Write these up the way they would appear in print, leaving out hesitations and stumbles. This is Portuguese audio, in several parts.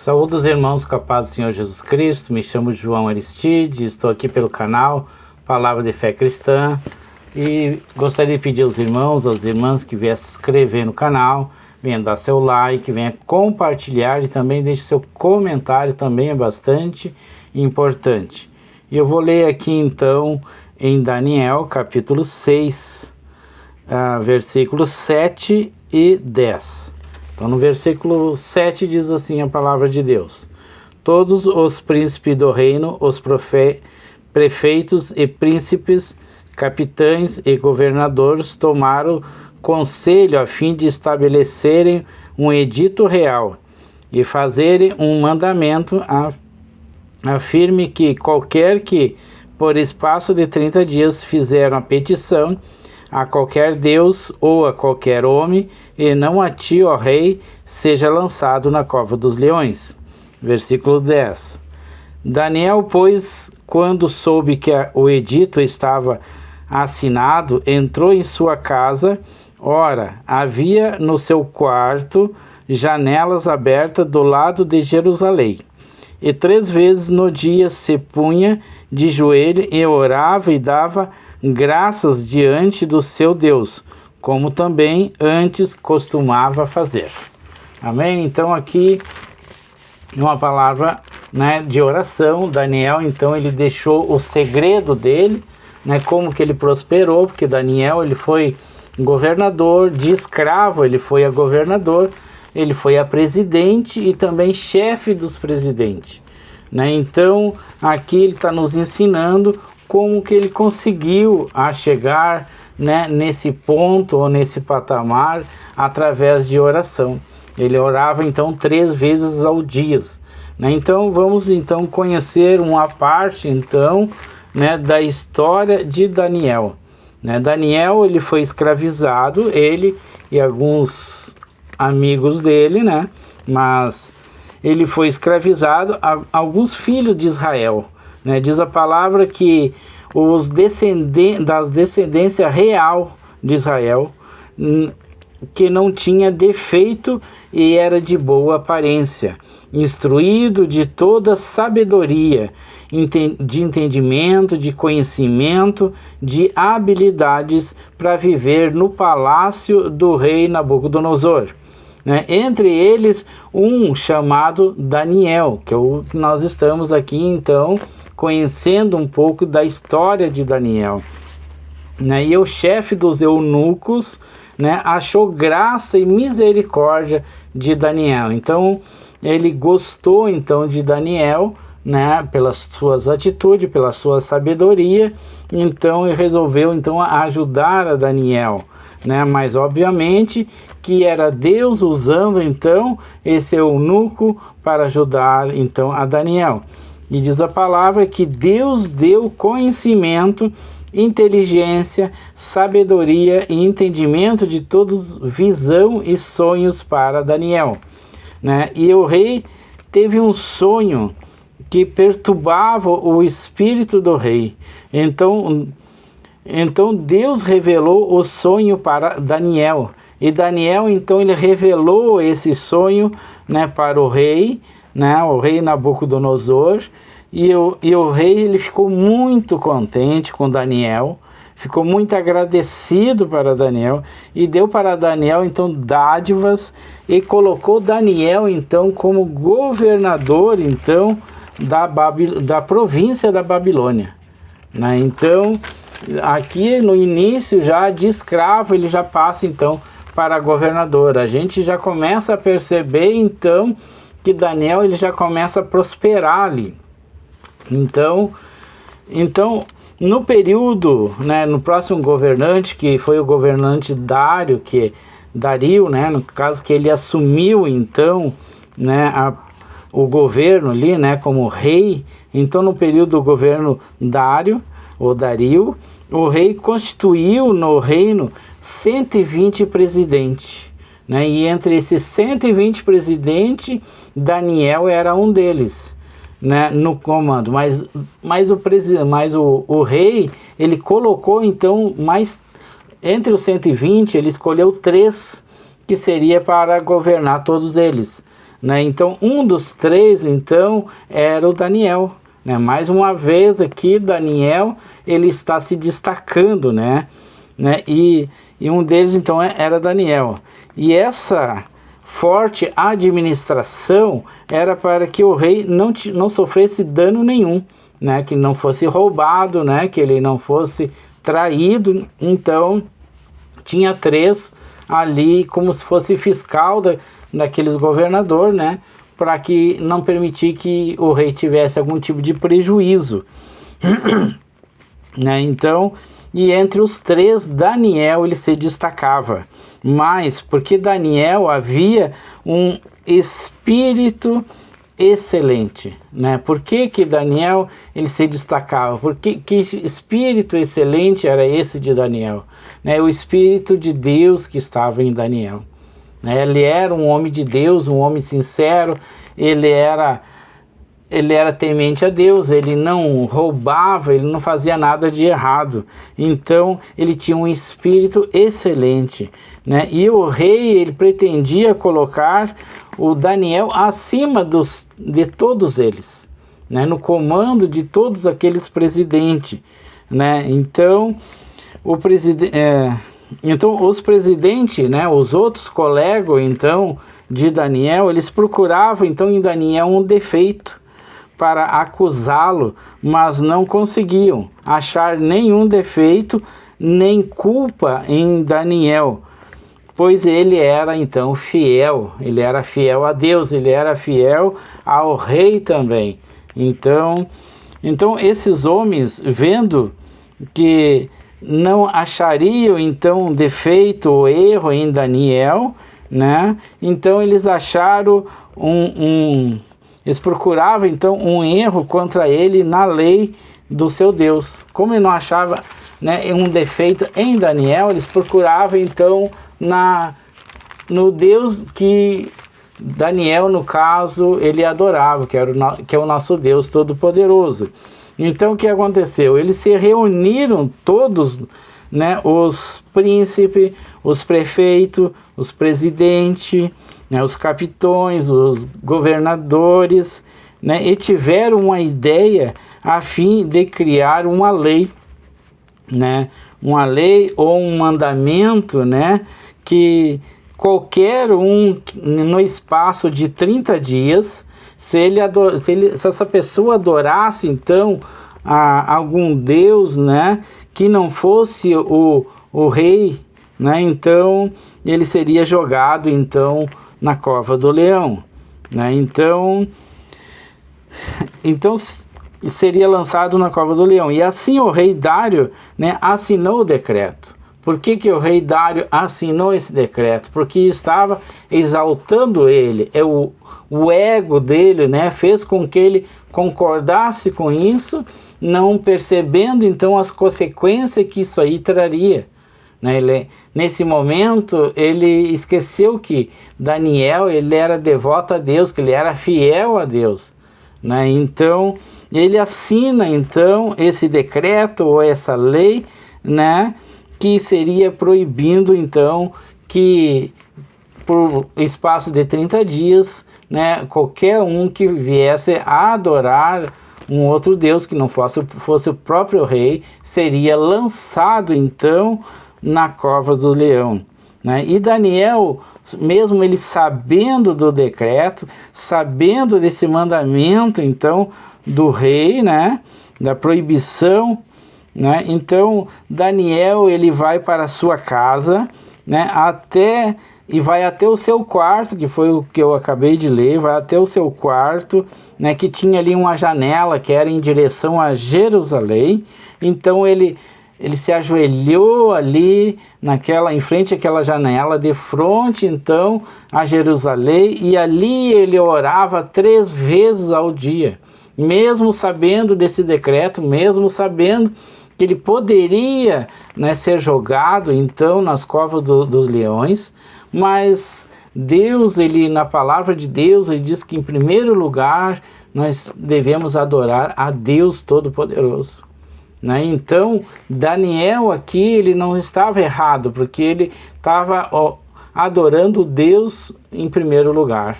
Saúde os irmãos com a paz do Senhor Jesus Cristo. Me chamo João Aristide, estou aqui pelo canal Palavra de Fé Cristã e gostaria de pedir aos irmãos, às irmãs que venham se inscrever no canal, venham dar seu like, venham compartilhar e também deixe seu comentário, também é bastante importante. E eu vou ler aqui então em Daniel capítulo 6, versículos 7 e 10. Então no versículo 7 diz assim a palavra de Deus: todos os príncipes do reino, os prefeitos e príncipes, capitães e governadores tomaram conselho a fim de estabelecerem um edito real e fazerem um mandamento afirme que qualquer que por espaço de 30 dias fizer uma petição a qualquer Deus ou a qualquer homem, e não a ti, ó rei, seja lançado na cova dos leões. Versículo 10. Daniel, pois, quando soube que o edito estava assinado, entrou em sua casa. Ora, havia no seu quarto janelas abertas do lado de Jerusalém. E 3 vezes no dia se punha de joelho e orava e dava graças diante do seu Deus, como também antes costumava fazer. Amém? Então aqui uma palavra, de oração. Daniel, então, ele deixou o segredo dele, como que ele prosperou, porque Daniel, ele foi governador de escravo, ele foi a governador, ele foi a presidente e também chefe dos presidentes. Então aqui ele está nos ensinando como que ele conseguiu chegar nesse ponto ou nesse patamar através de oração. Ele orava então 3 vezes ao dia. Então vamos então conhecer uma parte então da história de Daniel. Daniel, ele foi escravizado, ele e alguns amigos dele, mas ele foi escravizado a alguns filhos de Israel. Diz a palavra que os das descendência real de Israel, que não tinha defeito e era de boa aparência, instruído de toda sabedoria, de entendimento, de conhecimento, de habilidades para viver no palácio do rei Nabucodonosor. Entre eles um chamado Daniel, que é o que nós estamos aqui então conhecendo um pouco da história de Daniel. E o chefe dos eunucos achou graça e misericórdia de Daniel. Então ele gostou então de Daniel, pelas suas atitudes, pela sua sabedoria. Então ele resolveu então ajudar a Daniel, mas obviamente que era Deus usando então esse eunuco para ajudar então a Daniel. E diz a palavra que Deus deu conhecimento, inteligência, sabedoria e entendimento de todos, visão e sonhos para Daniel. E o rei teve um sonho que perturbava o espírito do rei. Então Deus revelou o sonho para Daniel. E Daniel, então, ele revelou esse sonho para o rei Nabucodonosor. E o rei, ele ficou muito contente com Daniel, ficou muito agradecido para Daniel e deu para Daniel então dádivas e colocou Daniel então como governador então da província da Babilônia. Então aqui no início já de escravo ele já passa então para governador. A gente já começa a perceber então que Daniel ele já começa a prosperar ali. Então no período, no próximo governante, que foi o governante Dario, no caso que ele assumiu então, o governo ali, como rei. Então no período do governo Dario, o rei constituiu no reino 120 presidentes, e entre esses 120 presidentes, Daniel era um deles. No comando, mas o rei, ele colocou então entre os 120, ele escolheu 3 que seria para governar todos eles. né? Então, um dos três, então, era o Daniel, né? Mais uma vez aqui, Daniel, ele está se destacando, né? E um deles, então, era Daniel. E essa forte administração era para que o rei não sofresse dano nenhum, né? Que não fosse roubado, né? Que ele não fosse traído. Então, tinha três ali como se fosse fiscal daqueles governadores, né? Para que não permitir que o rei tivesse algum tipo de prejuízo. Né? Então, e entre os três, Daniel ele se destacava. Mas porque Daniel havia um espírito excelente, né? Por que Daniel ele se destacava? Porque que espírito excelente era esse de Daniel, né? O espírito de Deus que estava em Daniel, né? Ele era um homem de Deus, um homem sincero, ele era temente a Deus, ele não roubava, ele não fazia nada de errado. Então, ele tinha um espírito excelente, né? E o rei, ele pretendia colocar o Daniel acima de todos eles, né? No comando de todos aqueles presidentes, né? Então, os presidentes, né? Os outros colegas, então, de Daniel, eles procuravam, então, em Daniel um defeito para acusá-lo, mas não conseguiam achar nenhum defeito, nem culpa em Daniel, pois ele era então fiel, ele era fiel a Deus, ele era fiel ao rei também. Então esses homens, vendo que não achariam então defeito ou erro em Daniel, né? Então eles acharam eles procuravam então um erro contra ele na lei do seu Deus. Como ele não achava, né, um defeito em Daniel, eles procuravam então no Deus que Daniel, no caso, ele adorava, que é o nosso Deus Todo-Poderoso. Então o que aconteceu? Eles se reuniram todos, né, os príncipes, os prefeitos, os presidentes, né, os capitões, os governadores, né, e tiveram uma ideia a fim de criar uma lei, né, uma lei ou um mandamento, né, que qualquer um, no espaço de 30 dias, se essa pessoa adorasse então a algum Deus, né, que não fosse o rei, né, então ele seria jogado então na cova do leão, né? Então seria lançado na cova do leão. E assim o rei Dário, né, assinou o decreto. Por que o rei Dário assinou esse decreto? Porque estava exaltando ele. O ego dele, né, fez com que ele concordasse com isso, não percebendo então as consequências que isso aí traria. Nesse momento ele esqueceu que Daniel ele era devoto a Deus, que ele era fiel a Deus, né? Então ele assina então esse decreto ou essa lei, né, que seria proibindo então que por espaço de 30 dias, né, qualquer um que viesse a adorar um outro Deus que não fosse o próprio rei seria lançado então na cova do leão, né? E Daniel, mesmo ele sabendo do decreto, sabendo desse mandamento então do rei, né, da proibição, né? Então Daniel ele vai para a sua casa, né, vai até o seu quarto, que foi o que eu acabei de ler, vai até o seu quarto, né, que tinha ali uma janela que era em direção a Jerusalém. Então ele se ajoelhou ali em frente àquela janela, de frente então a Jerusalém, e ali ele orava 3 vezes ao dia, mesmo sabendo desse decreto, mesmo sabendo que ele poderia, né, ser jogado então nas covas dos leões. Mas Deus, na palavra de Deus, ele diz que em primeiro lugar nós devemos adorar a Deus Todo-Poderoso, né? Então Daniel aqui ele não estava errado, porque ele estava adorando Deus em primeiro lugar,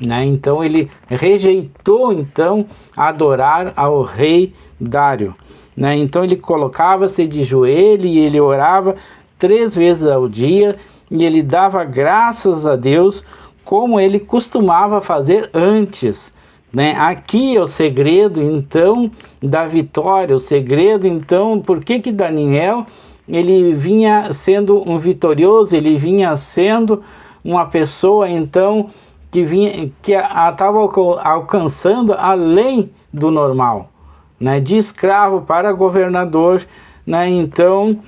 né? Então ele rejeitou então adorar ao rei Dário, né? Então ele colocava-se de joelho e ele orava 3 vezes ao dia e ele dava graças a Deus como ele costumava fazer antes, né? Aqui é o segredo então da vitória, o segredo então, por que Daniel ele vinha sendo um vitorioso, ele vinha sendo uma pessoa então que estava alcançando além do normal, né? De escravo para governador, né? Então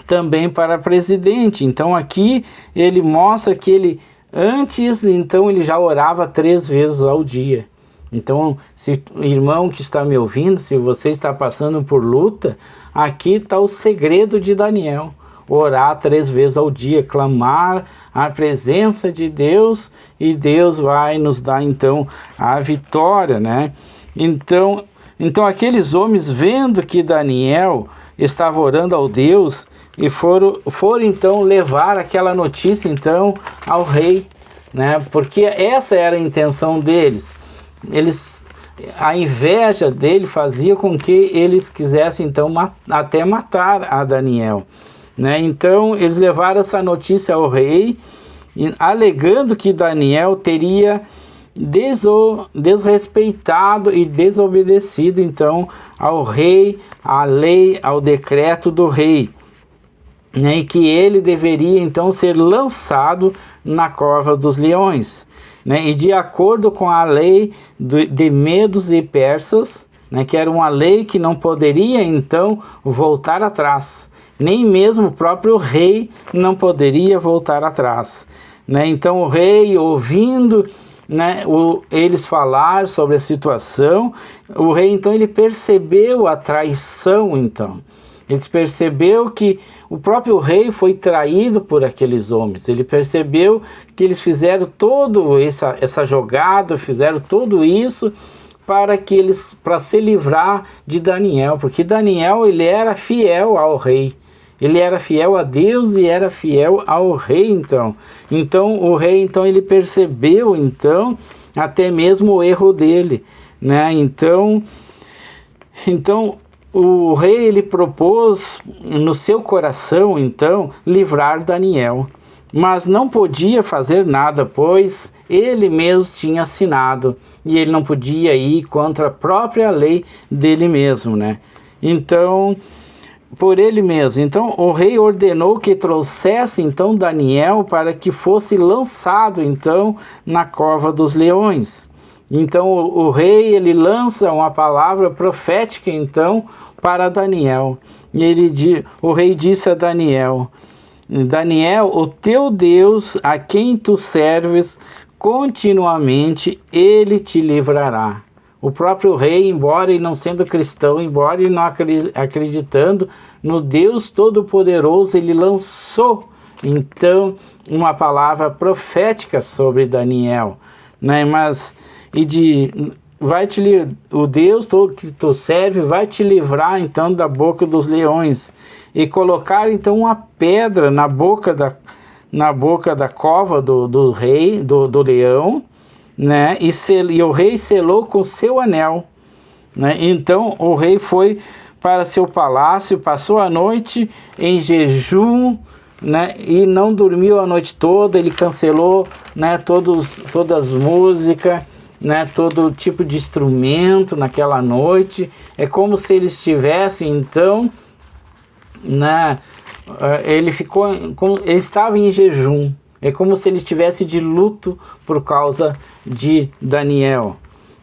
também para presidente. Então aqui ele mostra que ele antes então ele já orava 3 vezes ao dia. Então, se irmão que está me ouvindo, se você está passando por luta, aqui está o segredo de Daniel. Orar 3 vezes ao dia, clamar a presença de Deus e Deus vai nos dar então a vitória, né? Então aqueles homens vendo que Daniel estava orando ao Deus e foram então levar aquela notícia então ao rei, né? Porque essa era a intenção deles. A inveja dele fazia com que eles quisessem então até matar a Daniel, né? Então eles levaram essa notícia ao rei, alegando que Daniel teria desrespeitado e desobedecido então ao rei, à lei, ao decreto do rei, né? E que ele deveria então ser lançado na cova dos leões, né? E de acordo com a lei de Medos e Persas, né? Que era uma lei que não poderia então voltar atrás, nem mesmo o próprio rei não poderia voltar atrás, né? Então o rei, ouvindo, né, eles falar sobre a situação, o rei então ele percebeu a traição. Então ele percebeu que o próprio rei foi traído por aqueles homens. Ele percebeu que eles fizeram toda essa jogada, fizeram tudo isso para se livrar de Daniel, porque Daniel ele era fiel ao rei. Ele era fiel a Deus e era fiel ao rei, então o rei então ele percebeu então até mesmo o erro dele, né? Então o rei ele propôs no seu coração então livrar Daniel, mas não podia fazer nada, pois ele mesmo tinha assinado e ele não podia ir contra a própria lei dele mesmo, né? Então por ele mesmo. Então o rei ordenou que trouxesse então Daniel para que fosse lançado então na cova dos leões. Então o rei ele lança uma palavra profética então para Daniel. E o rei disse a Daniel: Daniel, o teu Deus, a quem tu serves continuamente, ele te livrará. O próprio rei, embora ele não sendo cristão, embora ele não acreditando no Deus Todo-Poderoso, ele lançou então uma palavra profética sobre Daniel, né? O Deus todo que tu serve vai te livrar então da boca dos leões, e colocar então uma pedra na boca da cova do rei, do leão, né? E o rei selou com seu anel, né? Então o rei foi para seu palácio, passou a noite em jejum, né? E não dormiu a noite toda. Ele cancelou, né, todas as músicas, né, todo tipo de instrumento naquela noite. É como se ele estivesse então, né, ele estava em jejum. É como se ele estivesse de luto por causa de Daniel.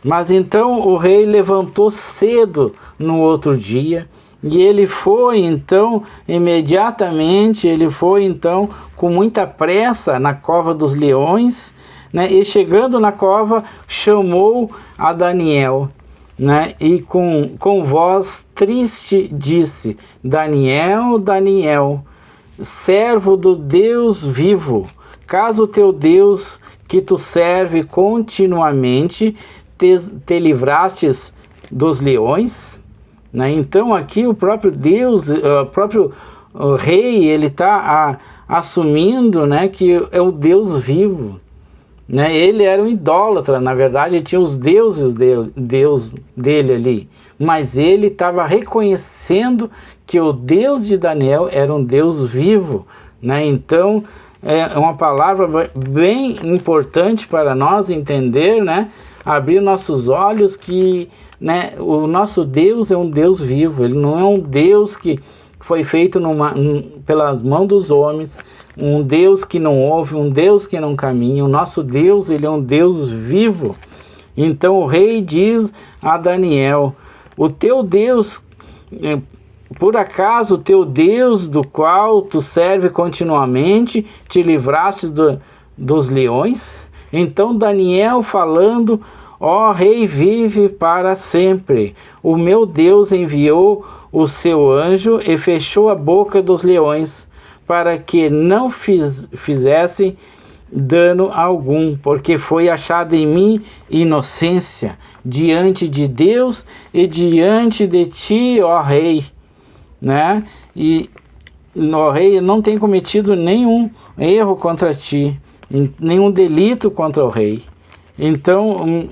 Mas então o rei levantou cedo no outro dia, e ele foi então imediatamente, com muita pressa na cova dos leões, né? E chegando na cova, chamou a Daniel, né? E com voz triste disse: Daniel, Daniel, servo do Deus vivo, caso o teu Deus que tu serve continuamente te livrastes dos leões, né? Então aqui o próprio Deus, o próprio rei, ele está assumindo, né, que é o Deus vivo, né? Ele era um idólatra, na verdade ele tinha os deuses Deus dele ali, mas ele estava reconhecendo que o Deus de Daniel era um Deus vivo, né? Então é uma palavra bem importante para nós entender, né? Abrir nossos olhos que, né, o nosso Deus é um Deus vivo, ele não é um Deus que foi feito pelas mãos dos homens, um Deus que não ouve, um Deus que não caminha. O nosso Deus, ele é um Deus vivo. Então o rei diz a Daniel: o teu Deus, por acaso o teu Deus do qual tu serve continuamente, te livraste dos leões? Então Daniel falando: ó rei, vive para sempre. O meu Deus enviou o seu anjo e fechou a boca dos leões, para que não fizessem dano algum, porque foi achada em mim inocência diante de Deus e diante de ti, ó rei, né? E ó rei, não tem cometido nenhum erro contra ti, nenhum delito contra o rei. Então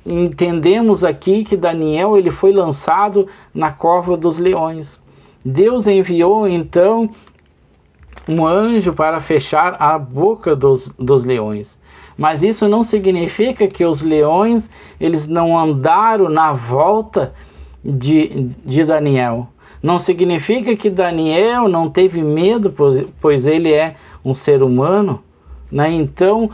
entendemos aqui que Daniel, ele foi lançado na cova dos leões. Deus enviou então um anjo para fechar a boca dos leões. Mas isso não significa que os leões, eles não andaram na volta de Daniel. Não significa que Daniel não teve medo, pois ele é um ser humano, né? Então,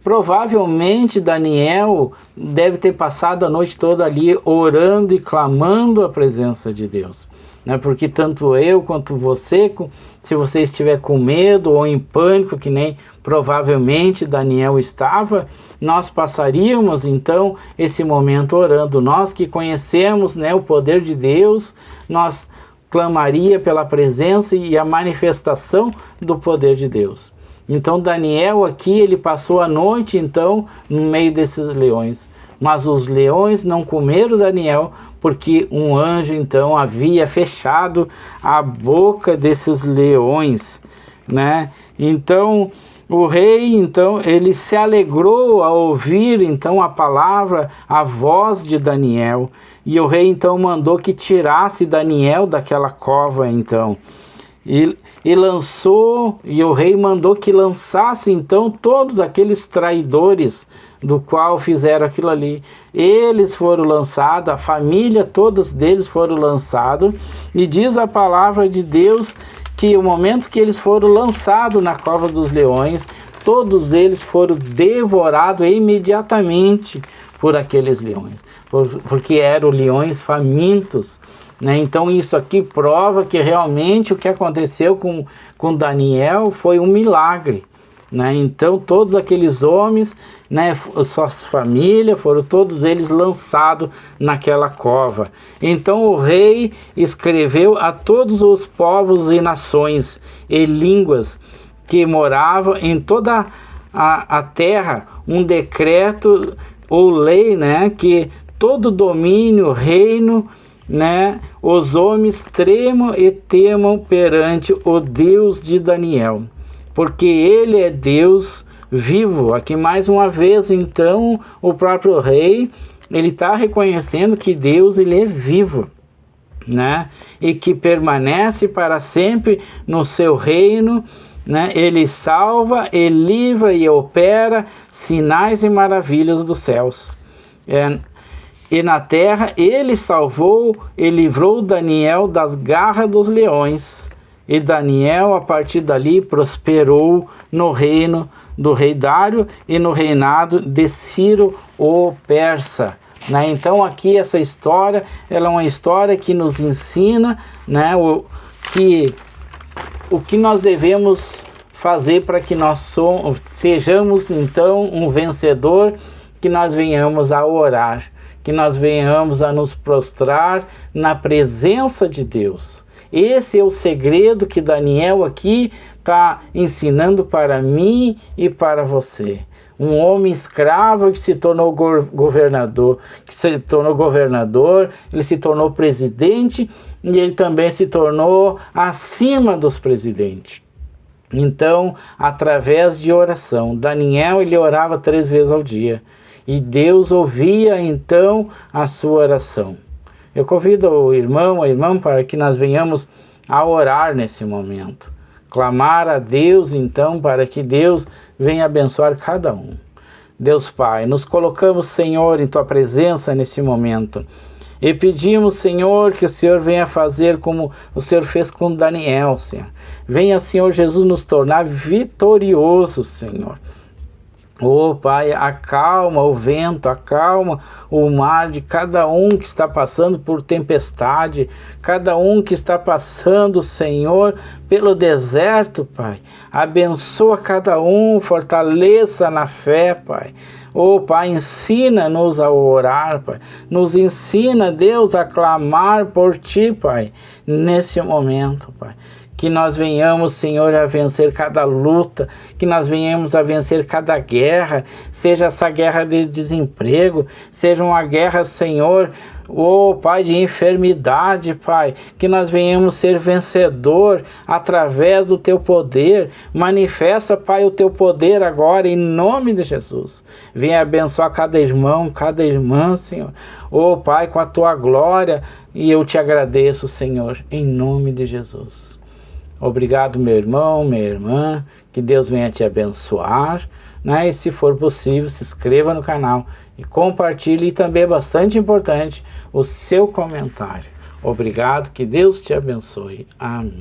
provavelmente Daniel deve ter passado a noite toda ali orando e clamando a presença de Deus, né? Porque tanto eu quanto você, se você estiver com medo ou em pânico, que nem provavelmente Daniel estava, nós passaríamos então esse momento orando. Nós que conhecemos, né, o poder de Deus, nós clamaria pela presença e a manifestação do poder de Deus. Então Daniel aqui, ele passou a noite então no meio desses leões, mas os leões não comeram Daniel, porque um anjo então havia fechado a boca desses leões, né? Então o rei, então, ele se alegrou ao ouvir então a palavra, a voz de Daniel, e o rei então mandou que tirasse Daniel daquela cova então. E o rei mandou que lançasse então todos aqueles traidores do qual fizeram aquilo ali. Eles foram lançados, a família, todos deles foram lançados, e diz a palavra de Deus que o momento que eles foram lançados na cova dos leões, todos eles foram devorados imediatamente por aqueles leões, porque eram leões famintos, né? Então isso aqui prova que realmente o que aconteceu com Daniel foi um milagre, né? Então todos aqueles homens, né, suas famílias, foram todos eles lançados naquela cova. Então o rei escreveu a todos os povos e nações e línguas que moravam em toda a terra um decreto ou lei, né, que todo domínio, reino, né, os homens tremam e temam perante o Deus de Daniel, porque ele é Deus vivo. Aqui mais uma vez então o próprio rei, ele está reconhecendo que Deus, ele é vivo, né, e que permanece para sempre no seu reino, né? Ele salva, ele livra e opera sinais e maravilhas dos céus. E na terra ele salvou e livrou Daniel das garras dos leões. E Daniel, a partir dali, prosperou no reino do rei Dário e no reinado de Ciro o Persa, né? Então aqui essa história, ela é uma história que nos ensina, né, o que nós devemos fazer para que nós sejamos então um vencedor, que nós venhamos a orar, que nós venhamos a nos prostrar na presença de Deus. Esse é o segredo que Daniel aqui está ensinando para mim e para você. Um homem escravo que se tornou governador, ele se tornou presidente, e ele também se tornou acima dos presidentes. Então, através de oração, Daniel ele orava 3 vezes ao dia. E Deus ouvia então a sua oração. Eu convido o irmão, a irmã, para que nós venhamos a orar nesse momento. Clamar a Deus então, para que Deus venha abençoar cada um. Deus Pai, nos colocamos, Senhor, em Tua presença nesse momento. E pedimos, Senhor, que o Senhor venha fazer como o Senhor fez com Daniel, Senhor. Venha, Senhor Jesus, nos tornar vitoriosos, Senhor. Oh, Pai, acalma o vento, acalma o mar de cada um que está passando por tempestade, cada um que está passando, Senhor, pelo deserto, Pai. Abençoa cada um, fortaleça na fé, Pai. Oh, Pai, ensina-nos a orar, Pai. Nos ensina, Deus, a clamar por Ti, Pai, nesse momento, Pai. Que nós venhamos, Senhor, a vencer cada luta, que nós venhamos a vencer cada guerra, seja essa guerra de desemprego, seja uma guerra, Senhor, oh, Pai, de enfermidade, Pai, que nós venhamos ser vencedor através do Teu poder. Manifesta, Pai, o Teu poder agora, em nome de Jesus. Venha abençoar cada irmão, cada irmã, Senhor. Oh, Pai, com a Tua glória, e eu Te agradeço, Senhor, em nome de Jesus. Obrigado, meu irmão, minha irmã, que Deus venha te abençoar, né? E se for possível, se inscreva no canal e compartilhe, e também é bastante importante o seu comentário. Obrigado, que Deus te abençoe. Amém.